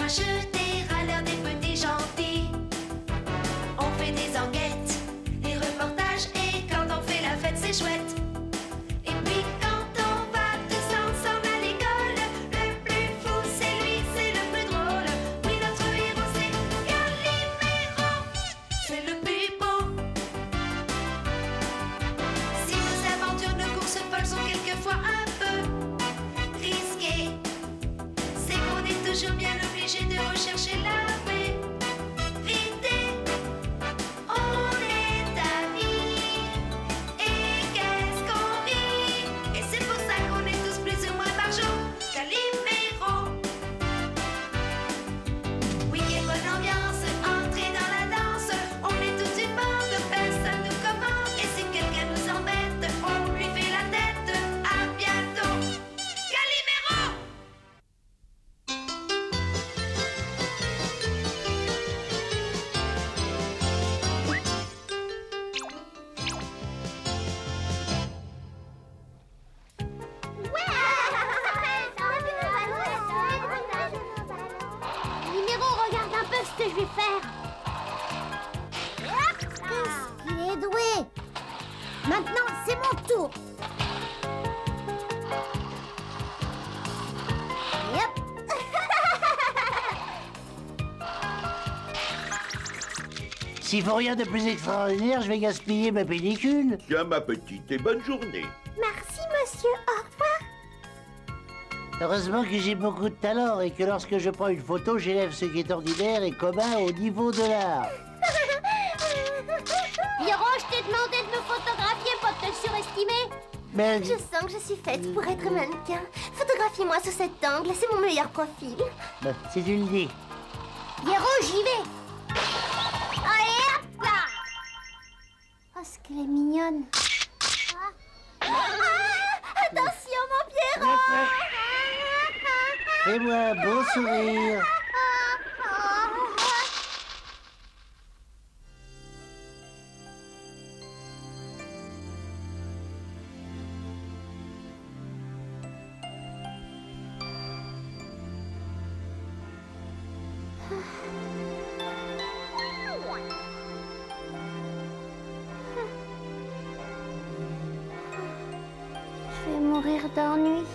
grincheux, des râleurs, des petits gentils. On fait des enquêtes, des reportages, et quand on fait la fête, c'est chouette. Et puis quand on va tous ensemble à l'école, le plus fou c'est lui, c'est le plus drôle. Oui, notre héros c'est Calimero, c'est le plus beau. Si nos aventures, nos courses folles sont quelquefois un peu risquées, c'est qu'on est toujours bien obligé de rechercher la vérité. On est amis, et qu'est-ce qu'on rit. Et c'est pour ça qu'on est tous plus ou moins par jour Calimero. Oui, quelle bonne ambiance, entrer dans la danse. On est toute une bande, personne nous commande. Et si quelqu'un nous embête, on lui fait la tête. À bientôt, Calimero. Numéro, regarde un peu ce que je vais faire. Il est doué. Maintenant, c'est mon tour. Et hop. S'il faut rien de plus extraordinaire, je vais gaspiller ma pellicule. Tiens, ma petite, et bonne journée. Merci, monsieur. Au revoir. Heureusement que j'ai beaucoup de talent et que lorsque je prends une photo, j'élève ce qui est ordinaire et commun au niveau de l'art. Pierrot, je t'ai demandé de me photographier, pas de te surestimer. Mais Je sens que je suis faite pour être mannequin. Photographiez-moi sous cet angle, c'est mon meilleur profil. si tu le dis. Pierrot, j'y vais. Allez, hop là. Oh, ce qu'elle est mignonne. Attention, mon Pierrot. Fais-moi un beau sourire. Je vais mourir d'ennui.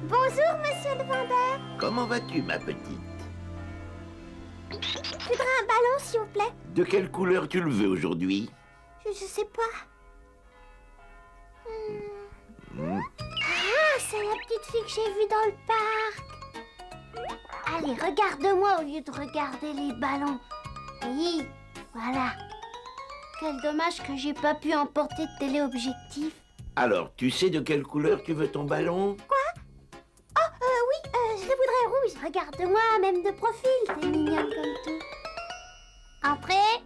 Bonjour, monsieur le vendeur. Comment vas-tu, ma petite? Je voudrais un ballon, s'il vous plaît. De quelle couleur tu le veux aujourd'hui? Je sais pas. Ah, c'est la petite fille que j'ai vue dans le parc. Allez, regarde-moi au lieu de regarder les ballons. Oui, voilà. Quel dommage que j'ai pas pu emporter de téléobjectif. Alors, tu sais de quelle couleur tu veux ton ballon? Oh, oui, je le voudrais rouge. Regarde-moi, même de profil. T'es mignonne comme tout. Entrez.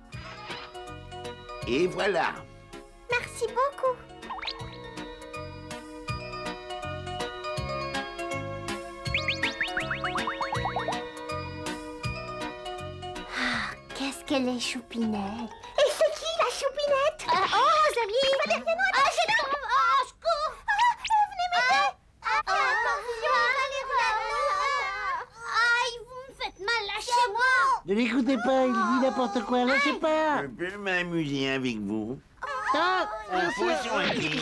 Et voilà. Merci beaucoup. Ah, qu'est-ce qu'elle est choupinette. Et c'est qui la choupinette? Oh, Xavier. Ah, je tombe. Oh, je cours. Venez m'aider. Attention, aïe, vous me faites mal, lâchez-moi. Ne l'écoutez pas, il dit n'importe quoi, lâchez pas. Je peux m'amuser avec vous. Ah, Poisson à pied.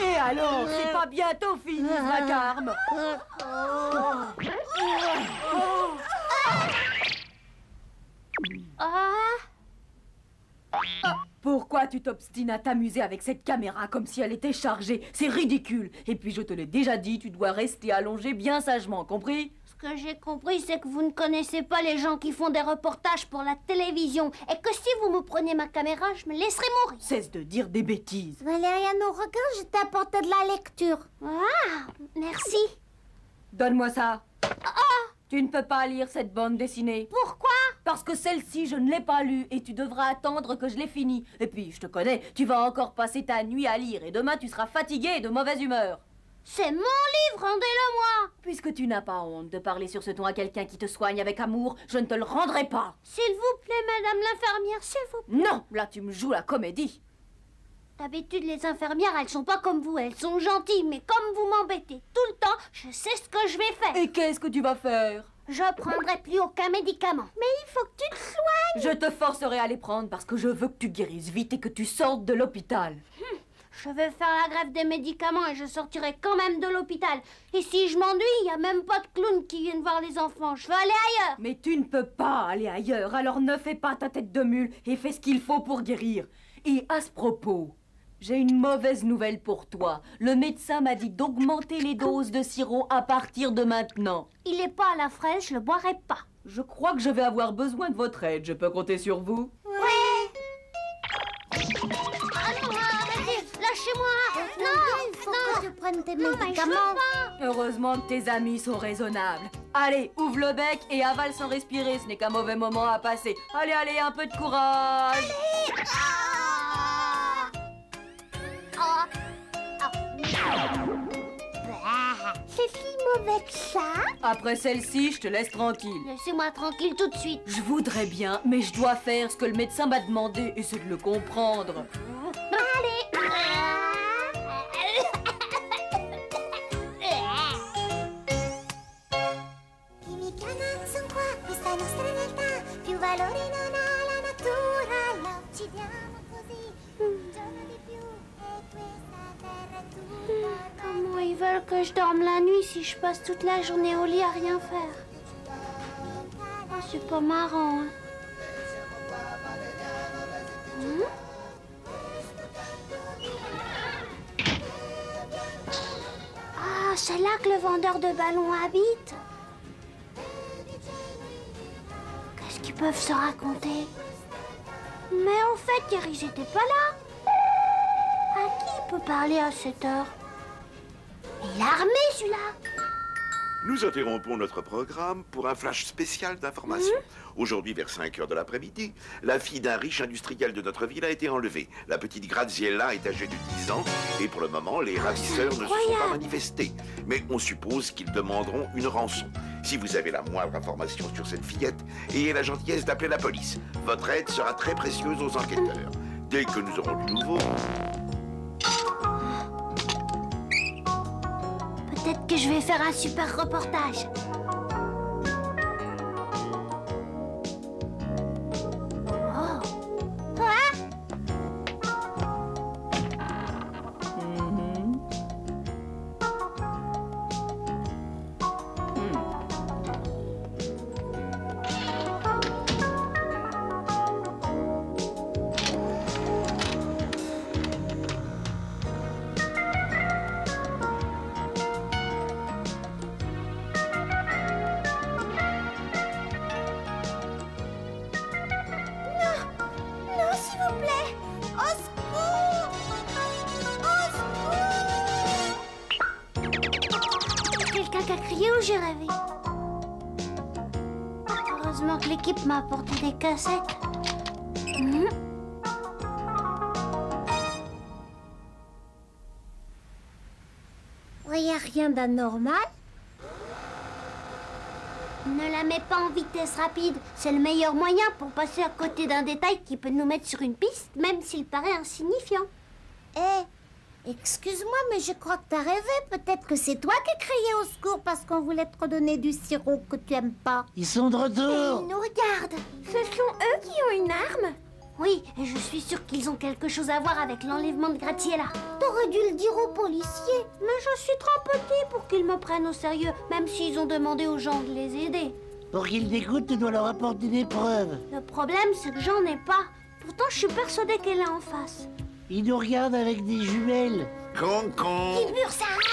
Et alors, c'est pas bientôt fini ce vacarme? Pourquoi tu t'obstines à t'amuser avec cette caméra comme si elle était chargée? C'est ridicule. Et puis je te l'ai déjà dit, tu dois rester allongé bien sagement, compris? Ce que j'ai compris, c'est que vous ne connaissez pas les gens qui font des reportages pour la télévision. Et que si vous me preniez ma caméra, je me laisserais mourir. Cesse de dire des bêtises. Valériano, regarde, je t'ai apporté de la lecture. Ah, merci. Donne-moi ça. Tu ne peux pas lire cette bande dessinée. Pourquoi? Parce que celle-ci, je ne l'ai pas lue et tu devras attendre que je l'ai finie. Et puis, je te connais, tu vas encore passer ta nuit à lire et demain tu seras fatigué et de mauvaise humeur. C'est mon livre, rendez-le-moi. Puisque tu n'as pas honte de parler sur ce ton à quelqu'un qui te soigne avec amour, je ne te le rendrai pas. S'il vous plaît, madame l'infirmière, s'il vous plaît. Non, là tu me joues la comédie. D'habitude, les infirmières, elles sont pas comme vous, elles sont gentilles, mais comme vous m'embêtez tout le temps, je sais ce que je vais faire. Et qu'est-ce que tu vas faire? Je prendrai plus aucun médicament. Mais il faut que tu te soignes. Je te forcerai à les prendre parce que je veux que tu guérisses vite et que tu sortes de l'hôpital. Je vais faire la grève des médicaments et je sortirai quand même de l'hôpital. Et si je m'ennuie, il n'y a même pas de clown qui vienne voir les enfants. Je veux aller ailleurs. Mais tu ne peux pas aller ailleurs, alors ne fais pas ta tête de mule et fais ce qu'il faut pour guérir. Et à ce propos, j'ai une mauvaise nouvelle pour toi. Le médecin m'a dit d'augmenter les doses de sirop à partir de maintenant. Il est pas à la fraise, je le boirai pas. Je crois que je vais avoir besoin de votre aide. Je peux compter sur vous? Lâchez-moi. Non, Il faut que tu prennes tes mais je médicaments. veux pas. Heureusement que tes amis sont raisonnables. Allez, ouvre le bec et avale sans respirer. Ce n'est qu'un mauvais moment à passer. Allez, allez, un peu de courage. C'est si mauvais que ça. Après celle-ci, je te laisse tranquille. Laissez-moi tranquille tout de suite. Je voudrais bien, mais je dois faire ce que le médecin m'a demandé et c'est de le comprendre. Comment ils veulent que je dorme la nuit si je passe toute la journée au lit à rien faire? Oh, c'est pas marrant, hein. Ah, c'est là que le vendeur de ballons habite. Qu'est-ce qu'ils peuvent se raconter? Mais en fait, hier, ils étaient pas là. À qui il peut parler à cette heure? Il est armé, celui-là. Nous interrompons notre programme pour un flash spécial d'information. Aujourd'hui, vers 5 heures de l'après-midi, la fille d'un riche industriel de notre ville a été enlevée. La petite Graziella est âgée de 10 ans et pour le moment, les ravisseurs ne se sont pas incroyable. manifestés. Mais on suppose qu'ils demanderont une rançon. Si vous avez la moindre information sur cette fillette, ayez la gentillesse d'appeler la police. Votre aide sera très précieuse aux enquêteurs. Dès que nous aurons du nouveau, Peut-être que je vais faire un super reportage. Oh. Ah, Non, s'il vous plaît. Au secours. Au secours. quelqu'un qui a crié ou j'ai rêvé? Heureusement que l'équipe m'a apporté des cassettes. Il n'y a rien d'anormal. Ne la mets pas en vitesse rapide. C'est le meilleur moyen pour passer à côté d'un détail qui peut nous mettre sur une piste, même s'il paraît insignifiant. Excuse-moi, mais je crois que t'as rêvé. Peut-être que c'est toi qui criais au secours parce qu'on voulait te redonner du sirop que tu aimes pas. Ils sont de retour. Ils nous regardent. Ce sont eux qui ont une arme. Oui, et je suis sûre qu'ils ont quelque chose à voir avec l'enlèvement de Graziella. T'aurais dû le dire aux policiers. Mais je suis trop petit pour qu'ils me prennent au sérieux, même s'ils ont demandé aux gens de les aider. Pour qu'ils t'écoutent, tu dois leur apporter des preuves. Le problème, c'est que j'en ai pas. Pourtant, je suis persuadée qu'elle est en face. Ils nous regardent avec des jumelles. Concon.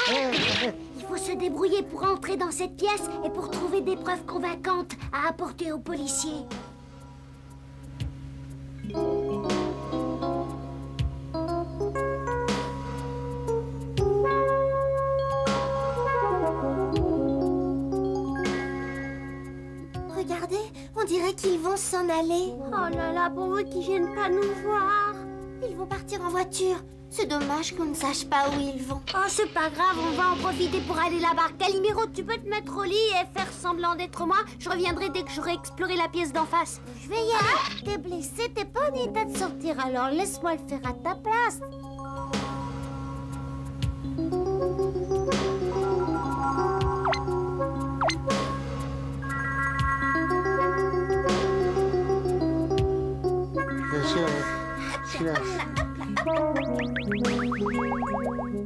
Il faut se débrouiller pour entrer dans cette pièce et pour trouver des preuves convaincantes à apporter aux policiers. Regardez, on dirait qu'ils vont s'en aller. Oh là là, pour eux qui viennent pas nous voir. Ils vont partir en voiture. C'est dommage qu'on ne sache pas où ils vont. Oh, c'est pas grave, on va en profiter pour aller là-bas. Calimero, tu peux te mettre au lit et faire semblant d'être moi. Je reviendrai dès que j'aurai exploré la pièce d'en face. Je vais y aller. T'es blessé, t'es pas en état de sortir, alors laisse-moi le faire à ta place.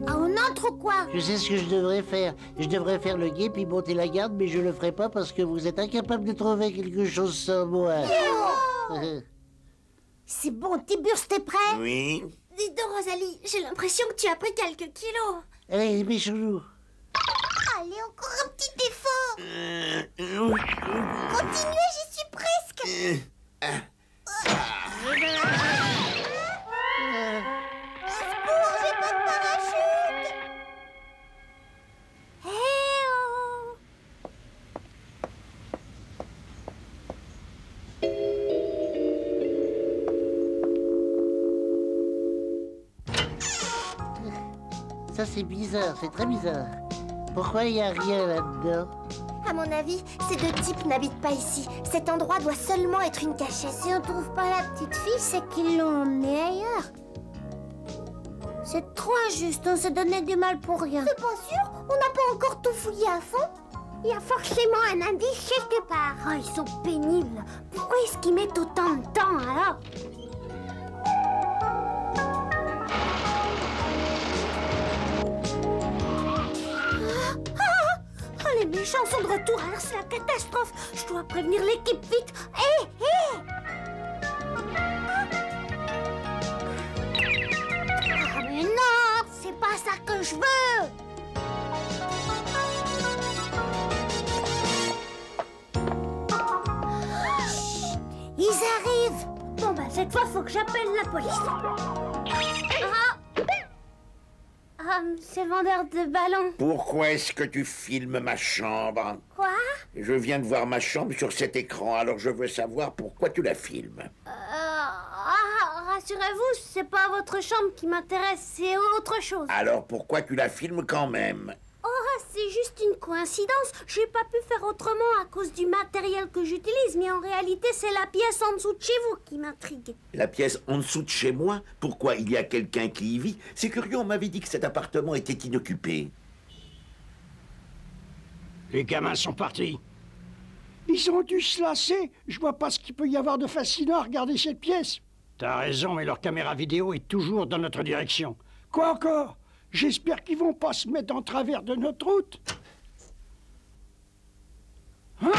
Ah, on entre ou quoi? Je sais ce que je devrais faire. Je devrais faire le guet puis monter la garde, mais je le ferai pas parce que vous êtes incapable de trouver quelque chose sans moi. C'est bon, Tiburce, t'es prêt? Oui. Dis donc, Rosalie, j'ai l'impression que tu as pris quelques kilos. Allez, méchons-nous. Allez, encore un petit effort. Continuez, j'y suis presque. J'ai pas de parachute. Hé oh. Ça, c'est bizarre, c'est très bizarre. Pourquoi il n'y a rien là-dedans? À mon avis, ces deux types n'habitent pas ici. Cet endroit doit seulement être une cachette. Si on trouve pas la petite fille, c'est qu'ils l'ont emmenée ailleurs. C'est trop injuste, on se donnait du mal pour rien. C'est pas sûr? On n'a pas encore tout fouillé à fond. Il y a forcément un indice quelque part. Oh, ils sont pénibles. Pourquoi est-ce qu'ils mettent autant de temps, alors? Oh, les méchants sont de retour, alors c'est la catastrophe. Je dois prévenir l'équipe vite. Hé, hé! Ah, mais non, c'est pas ça que je veux. Chut, ils arrivent. Bon, bah, cette fois, faut que j'appelle la police. C'est le vendeur de ballons. Pourquoi est-ce que tu filmes ma chambre? Quoi? Je viens de voir ma chambre sur cet écran, alors je veux savoir pourquoi tu la filmes. Rassurez-vous, c'est pas votre chambre qui m'intéresse, c'est autre chose. Alors pourquoi tu la filmes quand même? Oh, c'est juste une coïncidence. J'ai pas pu faire autrement à cause du matériel que j'utilise, mais en réalité, c'est la pièce en dessous de chez vous qui m'intrigue. La pièce en dessous de chez moi? Pourquoi il y a quelqu'un qui y vit? C'est curieux, on m'avait dit que cet appartement était inoccupé. Les gamins sont partis. Ils ont dû se lasser. Je vois pas ce qu'il peut y avoir de fascinant à regarder cette pièce. T'as raison, mais leur caméra vidéo est toujours dans notre direction. Quoi encore? J'espère qu'ils vont pas se mettre en travers de notre route. Hein?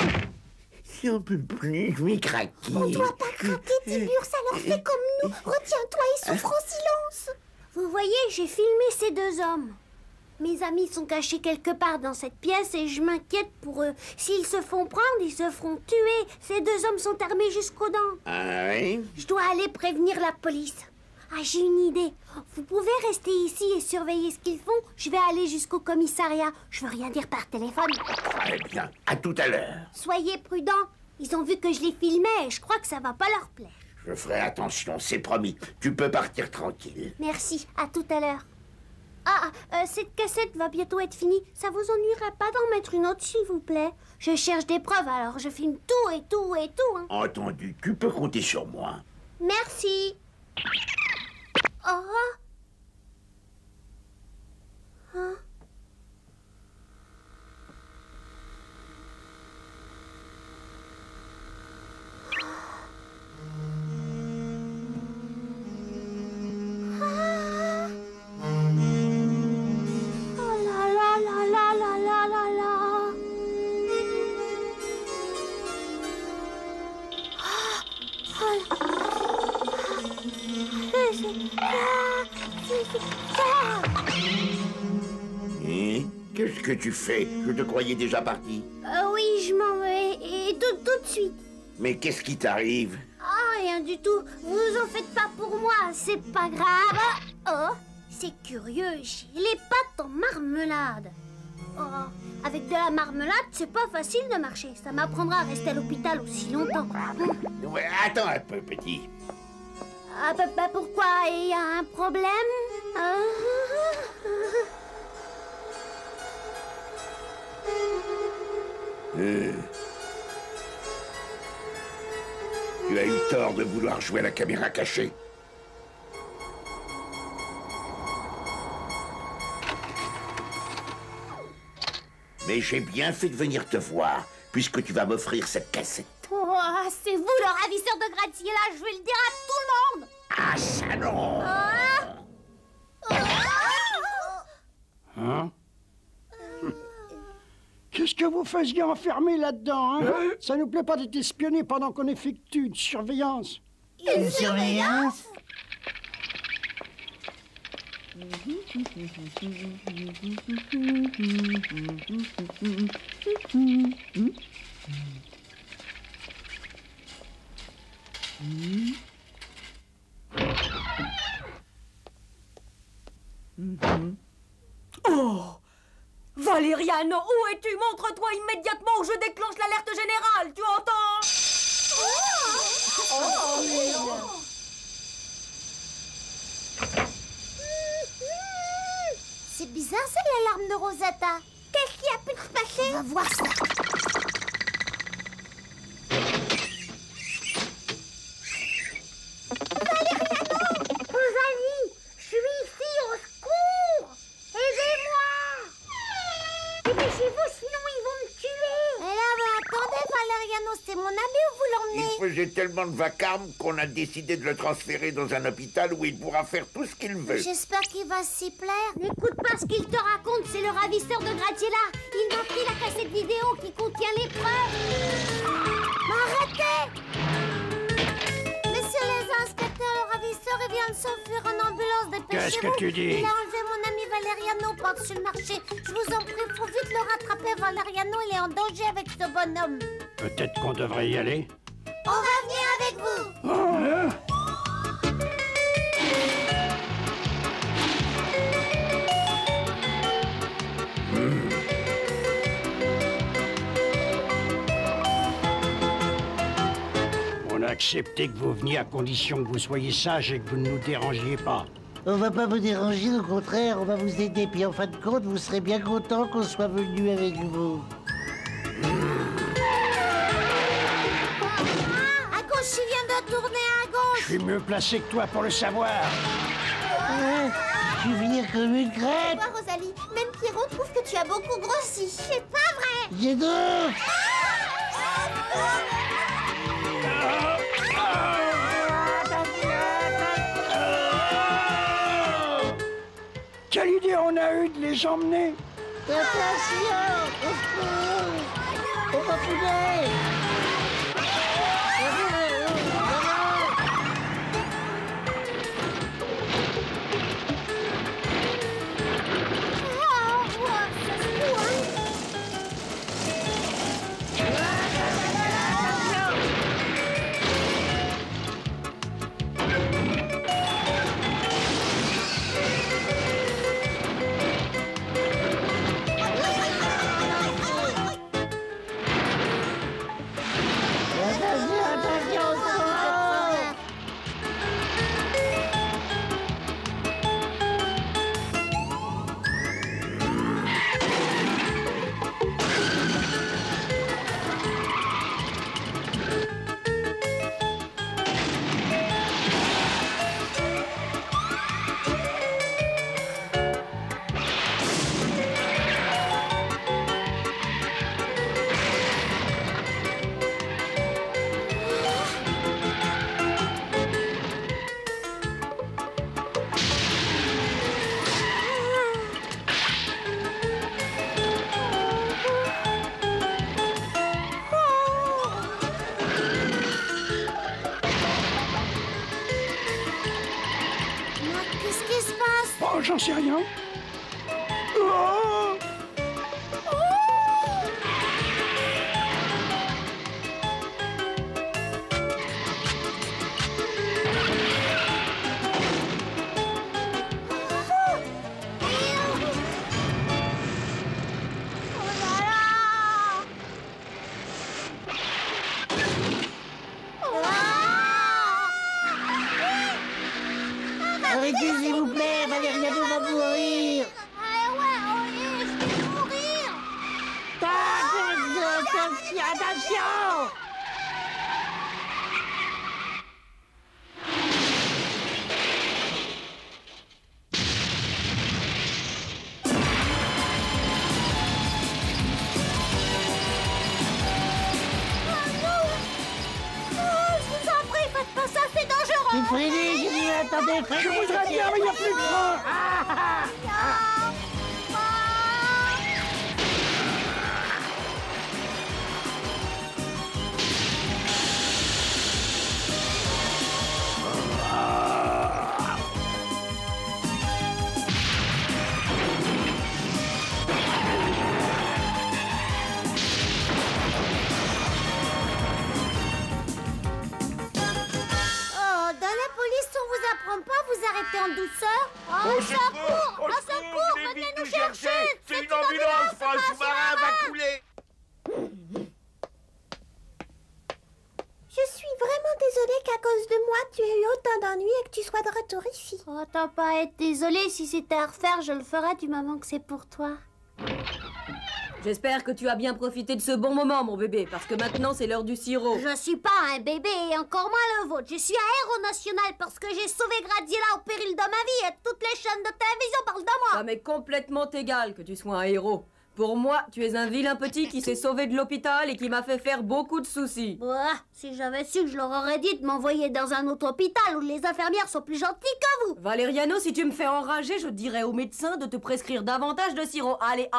Si on peut plus, je vais craquer. On doit pas craquer, Tiburce, alors fais comme nous. Retiens-toi et souffre en silence. Vous voyez, j'ai filmé ces deux hommes. Mes amis sont cachés quelque part dans cette pièce et je m'inquiète pour eux. S'ils se font prendre, ils se feront tuer. Ces deux hommes sont armés jusqu'aux dents. Ah oui? Je dois aller prévenir la police. Ah, j'ai une idée. Vous pouvez rester ici et surveiller ce qu'ils font. Je vais aller jusqu'au commissariat. Je veux rien dire par téléphone. Très bien, à tout à l'heure. Soyez prudents. Ils ont vu que je les filmais et je crois que ça va pas leur plaire. Je ferai attention, c'est promis. Tu peux partir tranquille. Merci, à tout à l'heure. Cette cassette va bientôt être finie. Ça vous ennuierait pas d'en mettre une autre, s'il vous plaît? Je cherche des preuves, alors je filme tout et tout et tout. Hein. Entendu, tu peux compter sur moi. Merci. Oh. Hein? Qu'est-ce que tu fais? Je te croyais déjà parti. Oui, je m'en vais. Et tout de suite. Mais qu'est-ce qui t'arrive? Ah, rien du tout. Vous en faites pas pour moi. C'est pas grave. Oh, c'est curieux. J'ai les pattes en marmelade. Oh, avec de la marmelade, c'est pas facile de marcher. Ça m'apprendra à rester à l'hôpital aussi longtemps. Ouais, attends un peu, petit. Ah, bah, pourquoi? Il y a un problème? Tu as eu tort de vouloir jouer à la caméra cachée. Mais j'ai bien fait de venir te voir, puisque tu vas m'offrir cette cassette. Oh, c'est vous le ravisseur de gratte-ciel là, je vais le dire à tout le monde. Ah, ça non! Qu'est-ce que vous faisiez enfermé là-dedans, hein? Ça nous plaît pas d'être espionné pendant qu'on effectue une surveillance. Une surveillance? Oh! Valériano, où es-tu? Montre-toi immédiatement ou je déclenche l'alerte générale, tu entends? C'est bizarre, c'est l'alarme de Rosetta. Qu'est-ce qui a pu se passer? On va voir ça. Rosalie, je suis ici, au secours! Aidez-moi! Dépêchez-vous, sinon ils vont me tuer! Et là, mais attendez, Valériano, c'est mon ami où vous l'emmenez? Il faisait tellement de vacarme qu'on a décidé de le transférer dans un hôpital où il pourra faire tout ce qu'il veut. J'espère qu'il va s'y plaire. N'écoute pas ce qu'il te raconte, c'est le ravisseur de Graziella. Il m'a pris la cassette vidéo qui contient les preuves. Mais arrêtez! Messieurs les inspecteurs, le ravisseur, il vient de s'enfuir en ambulance, dépêchez-vous. Qu'est-ce que tu dis? Il a enlevé mon ami Valériano par-dessus le marché. Je vous en prie, faut vite le rattraper, Valériano, il est en danger avec ce bonhomme. Peut-être qu'on devrait y aller. On va venir avec vous. On a accepté que vous veniez à condition que vous soyez sage et que vous ne nous dérangiez pas. On va pas vous déranger, au contraire, on va vous aider. Puis en fin de compte, vous serez bien content qu'on soit venu avec vous. À gauche, il vient de tourner à gauche. Je suis mieux placé que toi pour le savoir. Hein? Je vais venir comme une crêpe. Toi, Rosalie, même Pierrot trouve que tu as beaucoup grossi. C'est pas vrai. J'ai donc. Quelle idée on a eu de les emmener? Attention! Au secours! Au papounet! Qu'est-ce qui se passe? Oh, j'en sais rien. Oh! Arrêtez, s'il vous plaît, Valériano va mourir. Ah ouais, je vais mourir. Attention! Je vous en prie, faites pas ça, c'est dangereux. Freinez, j'ai dit, attendez, freinez. Je voudrais bien, mais il n'y a plus de frein. tour ici. Oh, t'as pas à être désolée. Si c'était à refaire, je le ferais du moment que c'est pour toi. J'espère que tu as bien profité de ce bon moment, mon bébé, parce que maintenant c'est l'heure du sirop. Je suis pas un bébé et encore moins le vôtre. Je suis un héros national parce que j'ai sauvé Graziella au péril de ma vie et toutes les chaînes de télévision parlent de moi. Ça m'est complètement égal que tu sois un héros. Pour moi, tu es un vilain petit qui s'est sauvé de l'hôpital et qui m'a fait faire beaucoup de soucis. Bah, si j'avais su, je leur aurais dit de m'envoyer dans un autre hôpital où les infirmières sont plus gentilles que vous. Valériano, si tu me fais enrager, je dirais au médecin de te prescrire davantage de sirop. Allez,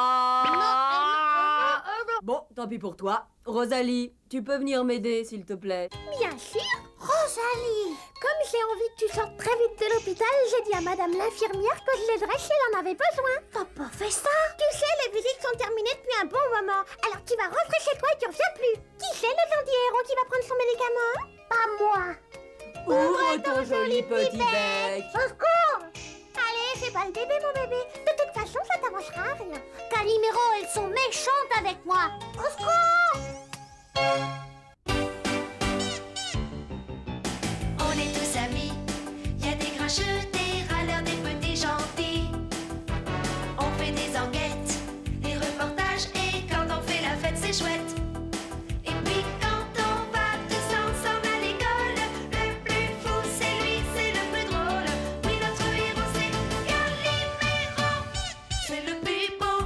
Bon, tant pis pour toi. Rosalie, tu peux venir m'aider, s'il te plaît. Bien sûr. Rosalie, Comme j'ai envie que tu sortes très vite de l'hôpital, j'ai dit à madame l'infirmière que je l'aiderais si elle en avait besoin. t'as pas fait ça? Tu sais, les visites sont terminées depuis un bon moment. Alors tu vas rentrer chez toi et tu reviens plus. Qui c'est le gentil héros qui va prendre son médicament? Pas moi. Ouvre ton joli petit bec. Au secours! Allez, fais pas le bébé, mon bébé. De toute façon, ça t'avancera à rien. Calimero, elles sont méchantes avec moi. Au secours! On est tous amis, y a des grincheux, des râleurs, des petits gentils. On fait des enquêtes, des reportages et quand on fait la fête c'est chouette. Et puis quand on va tous ensemble à l'école, le plus fou c'est lui, c'est le plus drôle. Oui, notre héros c'est Calimero, c'est le plus beau.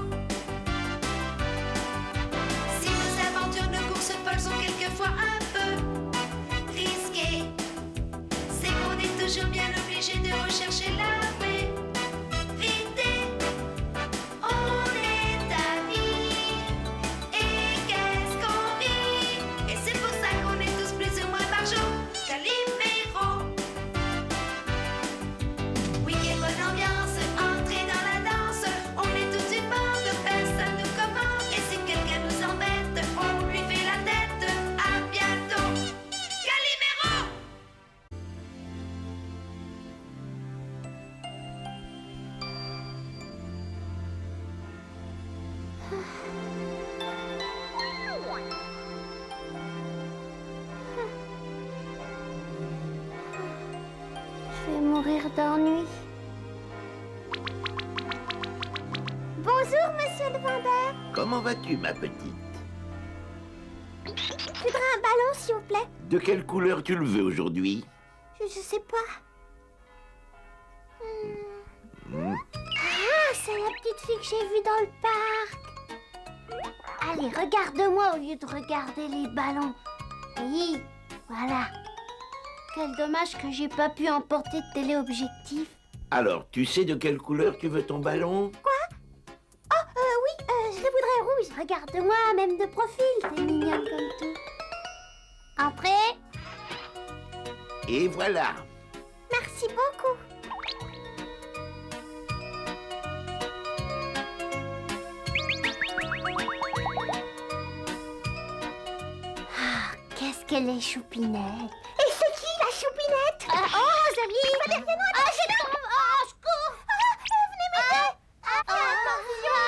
Si nos aventures, nos courses folles sont quelquefois un peu risquées, c'est qu'on est toujours bien obligé de rechercher la vérité. On est amis et qu'est-ce qu'on rit. Et c'est pour ça qu'on est tous plus ou moins par jour Calimero. Oui, quelle bonne ambiance, entrer dans la danse. On est toute une bande, personne nous commande. Et si quelqu'un nous embête, on lui fait la tête. À bientôt, Calimero. Je vais mourir d'ennui. Bonjour, monsieur le vendeur. Comment vas-tu, ma petite? Je voudrais un ballon, s'il vous plaît. De quelle couleur tu le veux aujourd'hui? Je sais pas. Ah, c'est la petite fille que j'ai vue dans le parc. Allez, regarde-moi au lieu de regarder les ballons. Oui, voilà. Quel dommage que j'ai pas pu emporter de téléobjectif. Alors, tu sais de quelle couleur tu veux ton ballon? Oui, je le voudrais rouge. Regarde-moi, même de profil, t'es mignonne comme tout. Entrez. Et voilà. Merci beaucoup. Ah, qu'est-ce qu'elle est choupinette. Et c'est qui, la choupinette? Oh, Rosalie. Valérie-moi, Ah, je tombe. Ah, secours. venez m'aider. Attention,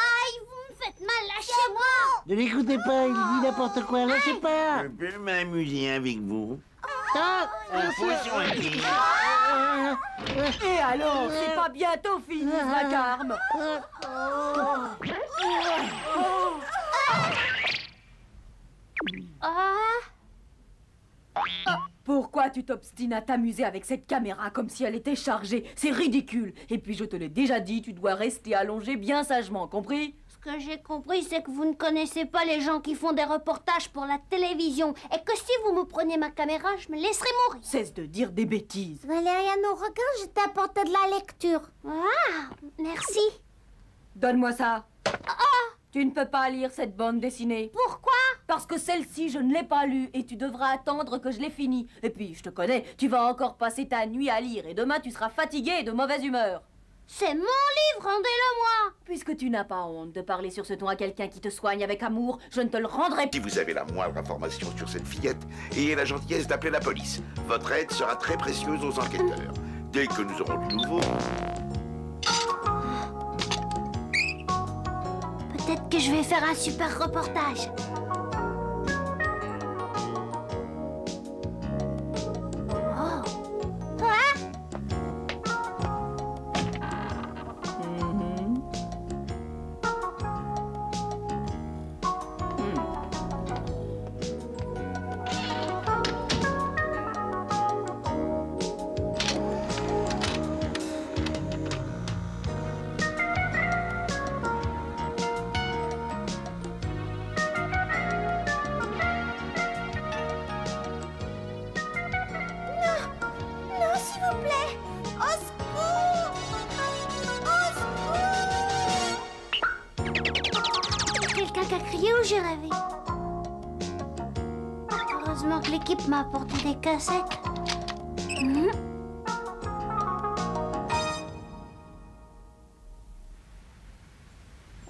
aïe, vous me faites mal, lâchez-moi. Ne l'écoutez pas, il dit n'importe quoi, lâchez pas. Je peux m'amuser avec vous. Ah, Poisson à pied. Et alors, c'est pas bientôt fini, ce vacarme. Ah, Pourquoi tu t'obstines à t'amuser avec cette caméra comme si elle était chargée? C'est ridicule. Et puis je te l'ai déjà dit, tu dois rester allongé bien sagement, compris? ce que j'ai compris, c'est que vous ne connaissez pas les gens qui font des reportages pour la télévision. Et que si vous me preniez ma caméra, je me laisserais mourir. Cesse de dire des bêtises. Valériano, regarde, je t'ai apporté de la lecture. Ah, merci. Donne-moi ça. Tu ne peux pas lire cette bande dessinée. Pourquoi? Parce que celle-ci, je ne l'ai pas lue et tu devras attendre que je l'ai finie. Et puis, je te connais, tu vas encore passer ta nuit à lire et demain tu seras fatigué et de mauvaise humeur. C'est mon livre, rendez-le-moi. Puisque tu n'as pas honte de parler sur ce ton à quelqu'un qui te soigne avec amour, je ne te le rendrai Si pas. vous avez la moindre information sur cette fillette, ayez la gentillesse d'appeler la police. Votre aide sera très précieuse aux enquêteurs. Dès que nous aurons du nouveau, Peut-être que je vais faire un super reportage. Oh, qu'à crier ou j'ai rêvé? Heureusement que l'équipe m'a apporté des cassettes.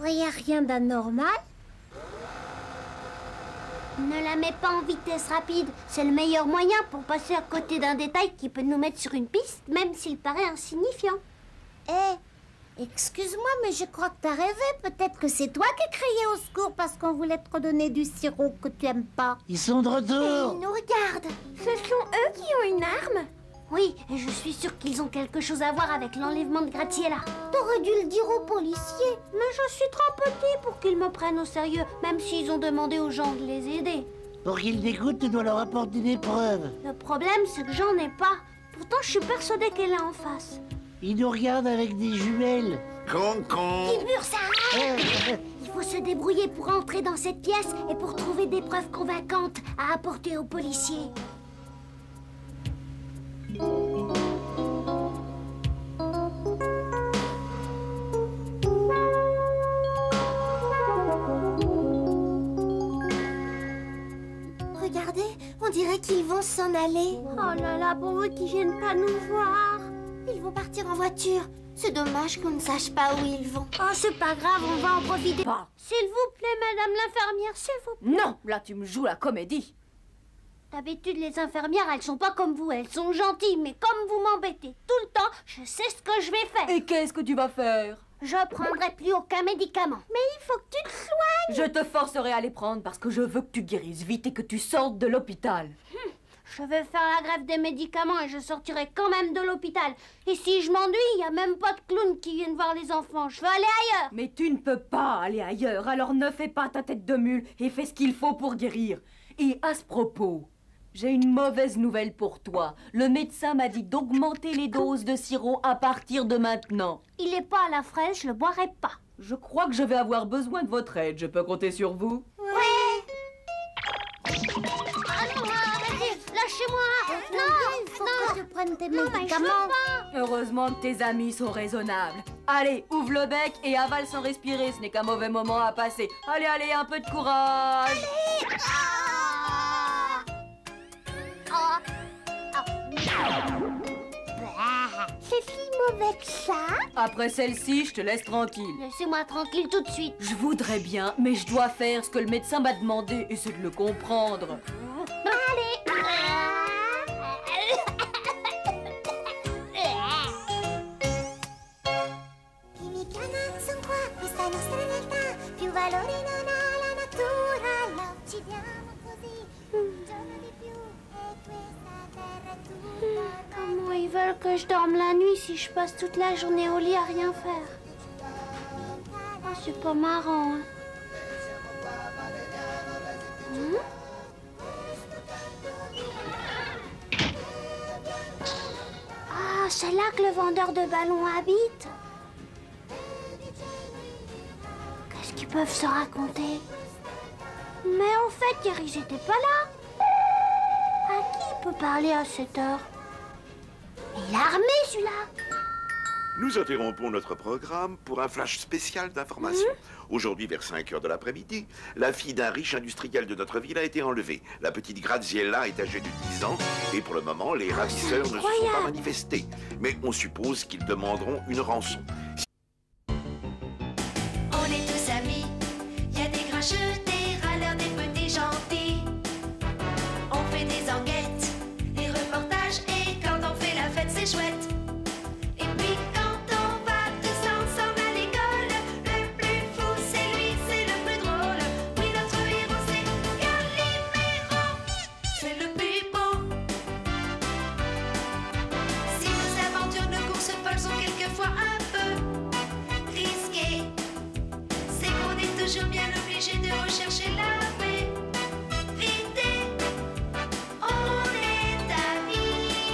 Il n'y a rien d'anormal. Ne la mets pas en vitesse rapide. C'est le meilleur moyen pour passer à côté d'un détail qui peut nous mettre sur une piste, même s'il paraît insignifiant. Excuse-moi, mais je crois que t'as rêvé. Peut-être que c'est toi qui criais au secours parce qu'on voulait te redonner du sirop que tu aimes pas. Ils sont de Et retour. ils nous regardent. Ce sont eux qui ont une arme? Oui, et je suis sûre qu'ils ont quelque chose à voir avec l'enlèvement de Graziella. T'aurais dû le dire aux policiers. Mais je suis trop petit pour qu'ils me prennent au sérieux, même s'ils ont demandé aux gens de les aider. Pour qu'ils t'écoutent, tu dois leur apporter des preuves. Le problème, c'est que j'en ai pas. Pourtant, je suis persuadée qu'elle est en face. Ils nous regardent avec des jumelles. Concon. Il faut se débrouiller pour entrer dans cette pièce et pour trouver des preuves convaincantes à apporter aux policiers. Regardez, on dirait qu'ils vont s'en aller. Oh là là, pour eux qui viennent pas nous voir. Ils vont partir en voiture. C'est dommage qu'on ne sache pas où ils vont. Oh, c'est pas grave, on va en profiter. Pas. S'il vous plaît, madame l'infirmière, s'il vous plaît. Non, là tu me joues la comédie. D'habitude, les infirmières, elles sont pas comme vous, elles sont gentilles, mais comme vous m'embêtez tout le temps, je sais ce que je vais faire. Et qu'est-ce que tu vas faire? Je prendrai plus aucun médicament. Mais il faut que tu te soignes. Je te forcerai à les prendre parce que je veux que tu guérisses vite et que tu sortes de l'hôpital. Je vais faire la grève des médicaments et je sortirai quand même de l'hôpital. Et si je m'ennuie, il n'y a même pas de clown qui vienne voir les enfants. Je veux aller ailleurs. Mais tu ne peux pas aller ailleurs, alors ne fais pas ta tête de mule et fais ce qu'il faut pour guérir. Et à ce propos, j'ai une mauvaise nouvelle pour toi. Le médecin m'a dit d'augmenter les doses de sirop à partir de maintenant. Il est pas à la fraîche, je le boirai pas. Je crois que je vais avoir besoin de votre aide. Je peux compter sur vous? Ah non, arrêtez, lâchez-moi. Il faut que tu prennes tes Non, mais je veux médicaments. pas. Heureusement que tes amis sont raisonnables. Allez, ouvre le bec et avale sans respirer. Ce n'est qu'un mauvais moment à passer. Allez, allez, un peu de courage. C'est si mauvais que ça. Après celle-ci, je te laisse tranquille. Laissez-moi tranquille tout de suite. Je voudrais bien, mais je dois faire ce que le médecin m'a demandé et c'est de le comprendre. Comment ils veulent que je dorme la nuit si je passe toute la journée au lit à rien faire? Oh, c'est pas marrant, hein. Ah, c'est là que le vendeur de ballons habite. Qu'est-ce qu'ils peuvent se raconter? Mais en fait, hier, ils étaient pas là. À qui il peut parler à cette heure? Il est armé, celui-là. Nous interrompons notre programme pour un flash spécial d'information. Aujourd'hui, vers 5 heures de l'après-midi, la fille d'un riche industriel de notre ville a été enlevée. La petite Graziella est âgée de 10 ans et pour le moment, les ravisseurs ne se sont pas incroyable. manifestés. Mais on suppose qu'ils demanderont une rançon. On est tous amis, y a des grincheux, des râleurs, des petits gentils. On fait des enquêtes, des reportages et quand on fait la fête c'est chouette. Et puis quand on va tous ensemble à l'école, le plus fou c'est lui, c'est le plus drôle. Oui, notre héros c'est Calimero, c'est le plus beau. Si nos aventures, nos courses folles sont quelquefois un peu risquées, c'est qu'on est toujours bien obligé de rechercher la vérité. On est amis,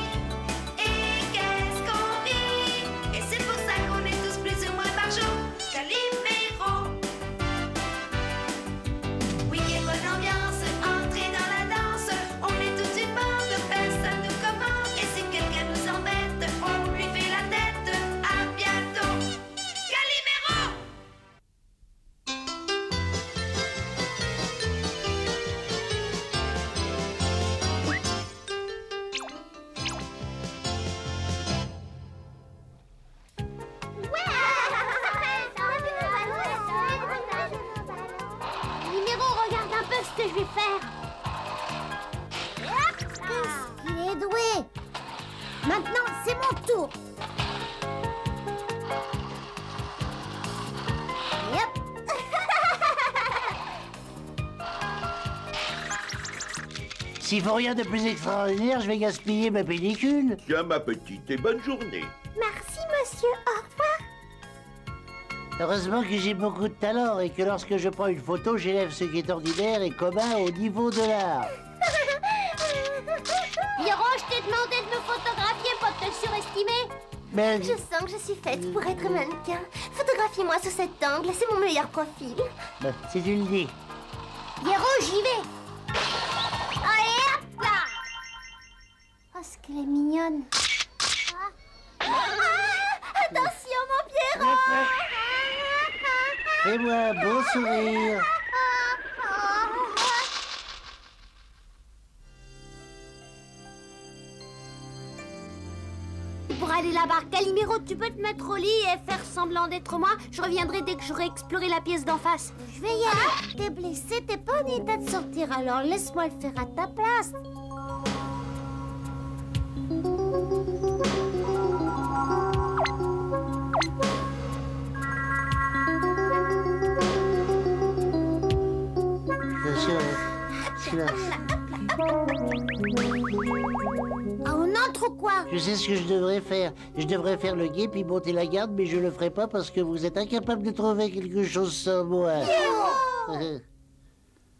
et qu'est-ce qu'on rit. Et c'est pour ça qu'on est tous plus ou moins par jour Calimero. Oui, quelle bonne ambiance, entrez dans la danse. On est toute une bande, personne nous commande. Et si quelqu'un nous embête, on lui fait la tête. À bientôt, Calimero. je vais faire. Qu'est-ce qu'il est doué. Maintenant, c'est mon tour. Et hop. S'il faut rien de plus extraordinaire, je vais gaspiller ma pellicule. Tiens, ma petite, et bonne journée. Merci, monsieur. Au revoir. Heureusement que j'ai beaucoup de talent et que lorsque je prends une photo, j'élève ce qui est ordinaire et commun au niveau de l'art. Pierrot, je t'ai demandé de me photographier, pas de te surestimer. Mais Je sens que je suis faite pour être mannequin. Photographiez-moi sous cet angle, c'est mon meilleur profil. bah, si tu le dis. Pierrot, j'y vais. Allez, hop là. Oh, ce qu'elle est mignonne. Attention, mon Pierrot! Fais-moi un beau sourire. Pour aller là-bas, Calimero, tu peux te mettre au lit et faire semblant d'être moi. Je reviendrai dès que j'aurai exploré la pièce d'en face. Je vais y aller. T'es blessé, t'es pas en état de sortir, alors laisse-moi le faire à ta place. Attention, silence. Ah, on entre ou quoi? Je sais ce que je devrais faire. Je devrais faire le guet puis monter la garde, mais je le ferai pas parce que vous êtes incapable de trouver quelque chose sans moi.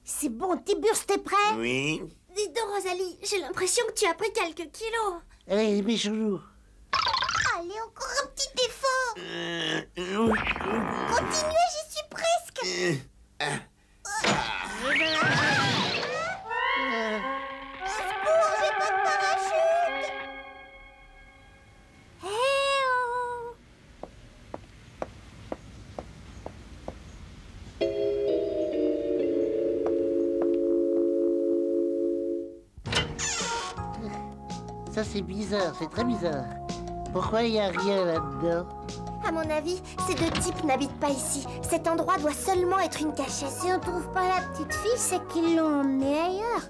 C'est bon, Tiburce, t'es prêt? Oui. Dis donc, Rosalie, j'ai l'impression que tu as pris quelques kilos. Allez, mes choulous. Allez, encore un petit effort. Continuez, j'y suis presque. J'ai pas de parachute. Hé oh! Ça, c'est bizarre, c'est très bizarre. Pourquoi il n'y a rien là-dedans? À mon avis, ces deux types n'habitent pas ici. Cet endroit doit seulement être une cachette. Si on trouve pas la petite fille, c'est qu'ils l'ont emmenée ailleurs.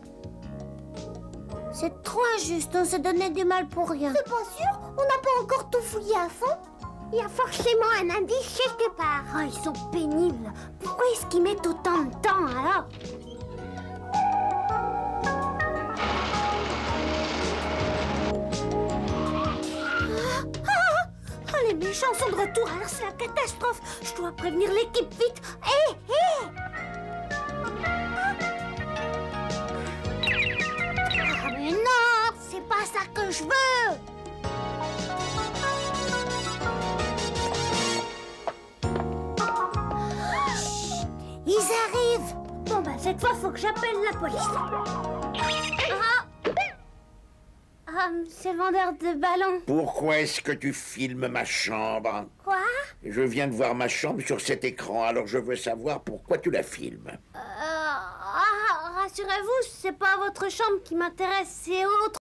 C'est trop injuste, on se donnait du mal pour rien. C'est pas sûr? On n'a pas encore tout fouillé à fond. Il y a forcément un indice quelque part. Oh, ils sont pénibles. Pourquoi est-ce qu'ils mettent autant de temps alors? Oh, les méchants sont de retour, alors c'est la catastrophe. Je dois prévenir l'équipe vite. Hé, hé! Ah, mais non, c'est pas ça que je veux. Ils arrivent. Bon, bah, cette fois, faut que j'appelle la police. C'est le vendeur de ballons. Pourquoi est-ce que tu filmes ma chambre? Quoi? Je viens de voir ma chambre sur cet écran, alors je veux savoir pourquoi tu la filmes. Rassurez-vous, c'est pas votre chambre qui m'intéresse, c'est autre